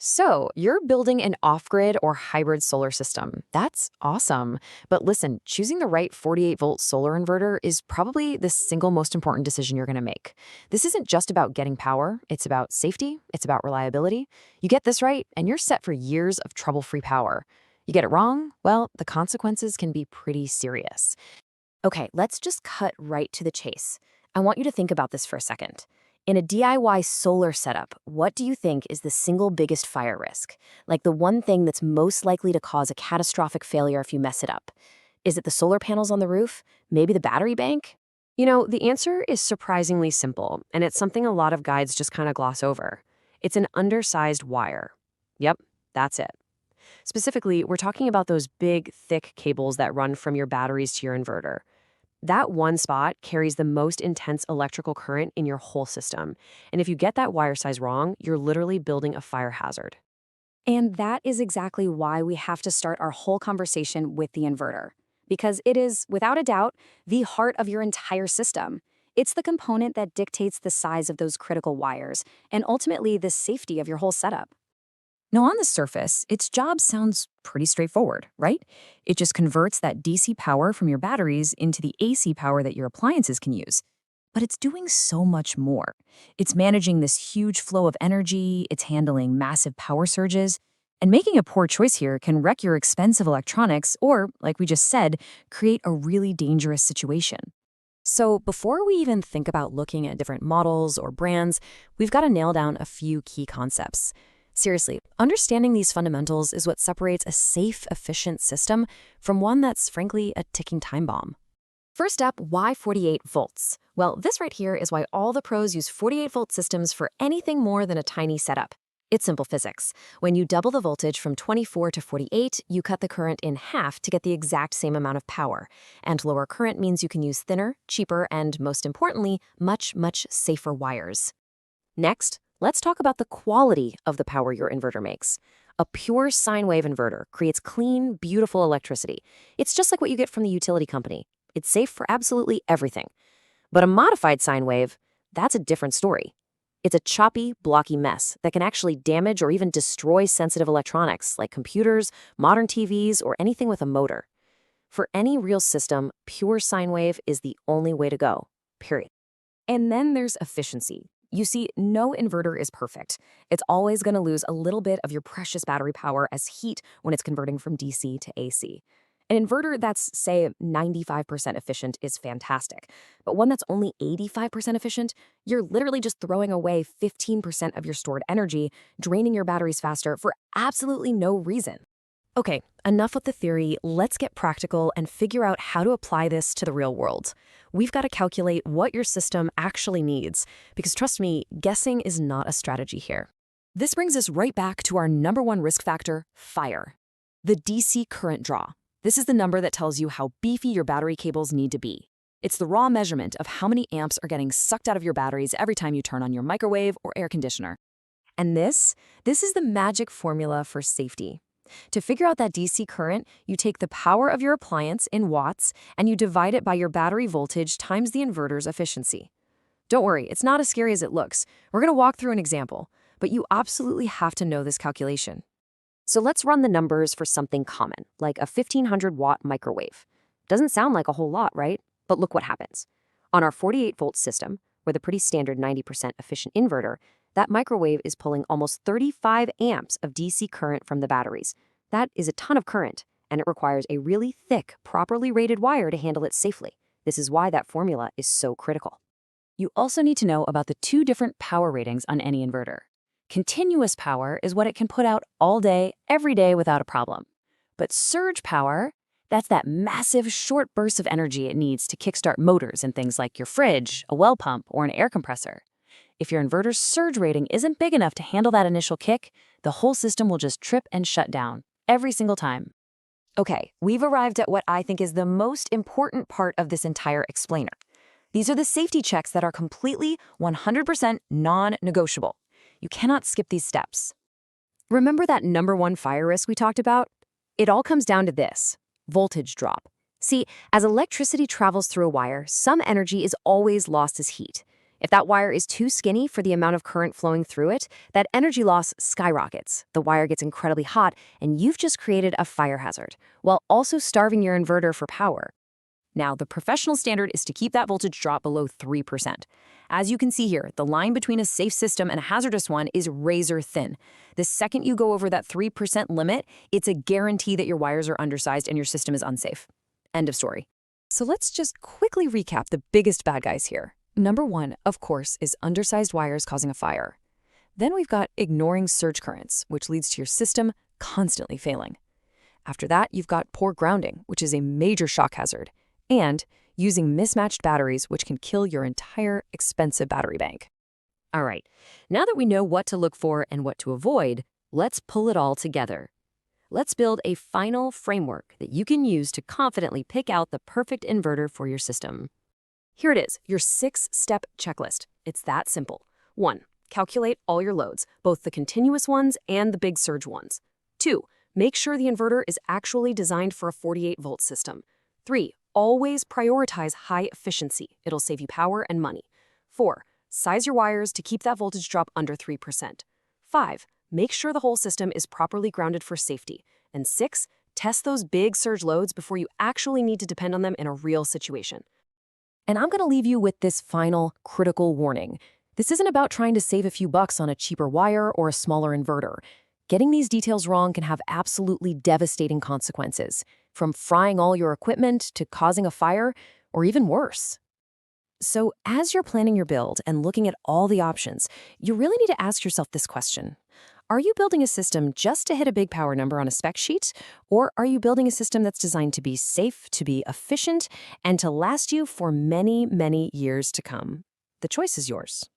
So, you're building an off-grid or hybrid solar system. That's awesome. But listen, choosing the right 48-volt solar inverter is probably the single most important decision you're going to make. This isn't just about getting power, it's about safety, it's about reliability. You get this right, and you're set for years of trouble-free power. You get it wrong, well, the consequences can be pretty serious. Okay, let's just cut right to the chase. I want you to think about this for a second. In a DIY solar setup, what do you think is the single biggest fire risk? Like the one thing that's most likely to cause a catastrophic failure if you mess it up? Is it the solar panels on the roof? Maybe the battery bank? The answer is surprisingly simple, and it's something a lot of guides just kind of gloss over. It's an undersized wire. Yep, that's it. Specifically, we're talking about those big, thick cables that run from your batteries to your inverter. That one spot carries the most intense electrical current in your whole system. And if you get that wire size wrong, you're literally building a fire hazard. And that is exactly why we have to start our whole conversation with the inverter. Because it is, without a doubt, the heart of your entire system. It's the component that dictates the size of those critical wires and ultimately the safety of your whole setup. Now, on the surface, its job sounds pretty straightforward, right? It just converts that DC power from your batteries into the AC power that your appliances can use. But it's doing so much more. It's managing this huge flow of energy, it's handling massive power surges, and making a poor choice here can wreck your expensive electronics or, like we just said, create a really dangerous situation. So before we even think about looking at different models or brands, we've got to nail down a few key concepts. Seriously, understanding these fundamentals is what separates a safe, efficient system from one that's frankly a ticking time bomb. First up, why 48 volts? Well, this right here is why all the pros use 48-volt systems for anything more than a tiny setup. It's simple physics. When you double the voltage from 24 to 48, you cut the current in half to get the exact same amount of power. And lower current means you can use thinner, cheaper, and most importantly, much, much safer wires. Next, let's talk about the quality of the power your inverter makes. A pure sine wave inverter creates clean, beautiful electricity. It's just like what you get from the utility company. It's safe for absolutely everything. But a modified sine wave, that's a different story. It's a choppy, blocky mess that can actually damage or even destroy sensitive electronics like computers, modern TVs, or anything with a motor. For any real system, pure sine wave is the only way to go, period. And then there's efficiency. You see, no inverter is perfect. It's always going to lose a little bit of your precious battery power as heat when it's converting from DC to AC. An inverter that's, say, 95% efficient is fantastic, but one that's only 85% efficient, you're literally just throwing away 15% of your stored energy, draining your batteries faster for absolutely no reason. Okay, enough with the theory. Let's get practical and figure out how to apply this to the real world. We've got to calculate what your system actually needs, because trust me, guessing is not a strategy here. This brings us right back to our number one risk factor, fire. The DC current draw. This is the number that tells you how beefy your battery cables need to be. It's the raw measurement of how many amps are getting sucked out of your batteries every time you turn on your microwave or air conditioner. And this is the magic formula for safety. To figure out that DC current, you take the power of your appliance in watts and you divide it by your battery voltage times the inverter's efficiency. Don't worry, it's not as scary as it looks. We're going to walk through an example, but you absolutely have to know this calculation. So let's run the numbers for something common, like a 1500-watt microwave. Doesn't sound like a whole lot, right? But look what happens. On our 48-volt system, with a pretty standard 90% efficient inverter, that microwave is pulling almost 35 amps of DC current from the batteries. That is a ton of current, and it requires a really thick, properly rated wire to handle it safely. This is why that formula is so critical. You also need to know about the two different power ratings on any inverter. Continuous power is what it can put out all day, every day without a problem. But surge power, that's that massive short burst of energy it needs to kickstart motors in things like your fridge, a well pump, or an air compressor. If your inverter's surge rating isn't big enough to handle that initial kick, the whole system will just trip and shut down, every single time. Okay, we've arrived at what I think is the most important part of this entire explainer. These are the safety checks that are completely 100% non-negotiable. You cannot skip these steps. Remember that number one fire risk we talked about? It all comes down to this: voltage drop. See, as electricity travels through a wire, some energy is always lost as heat. If that wire is too skinny for the amount of current flowing through it, that energy loss skyrockets. The wire gets incredibly hot, and you've just created a fire hazard, while also starving your inverter for power. Now, the professional standard is to keep that voltage drop below 3%. As you can see here, the line between a safe system and a hazardous one is razor thin. The second you go over that 3% limit, it's a guarantee that your wires are undersized and your system is unsafe. End of story. So let's just quickly recap the biggest bad guys here. Number one, of course, is undersized wires causing a fire. Then we've got ignoring surge currents, which leads to your system constantly failing. After that, you've got poor grounding, which is a major shock hazard, and using mismatched batteries, which can kill your entire expensive battery bank. All right, now that we know what to look for and what to avoid, let's pull it all together. Let's build a final framework that you can use to confidently pick out the perfect inverter for your system. Here it is, your 6-step checklist. It's that simple. 1. Calculate all your loads, both the continuous ones and the big surge ones. 2. Make sure the inverter is actually designed for a 48-volt system. 3. Always prioritize high efficiency. It'll save you power and money. 4. Size your wires to keep that voltage drop under 3%. 5. Make sure the whole system is properly grounded for safety. And 6. Test those big surge loads before you actually need to depend on them in a real situation. And I'm going to leave you with this final critical warning. This isn't about trying to save a few bucks on a cheaper wire or a smaller inverter. Getting these details wrong can have absolutely devastating consequences, from frying all your equipment to causing a fire, or even worse. So as you're planning your build and looking at all the options, you really need to ask yourself this question. Are you building a system just to hit a big power number on a spec sheet? Or are you building a system that's designed to be safe, to be efficient, and to last you for many, many years to come? The choice is yours.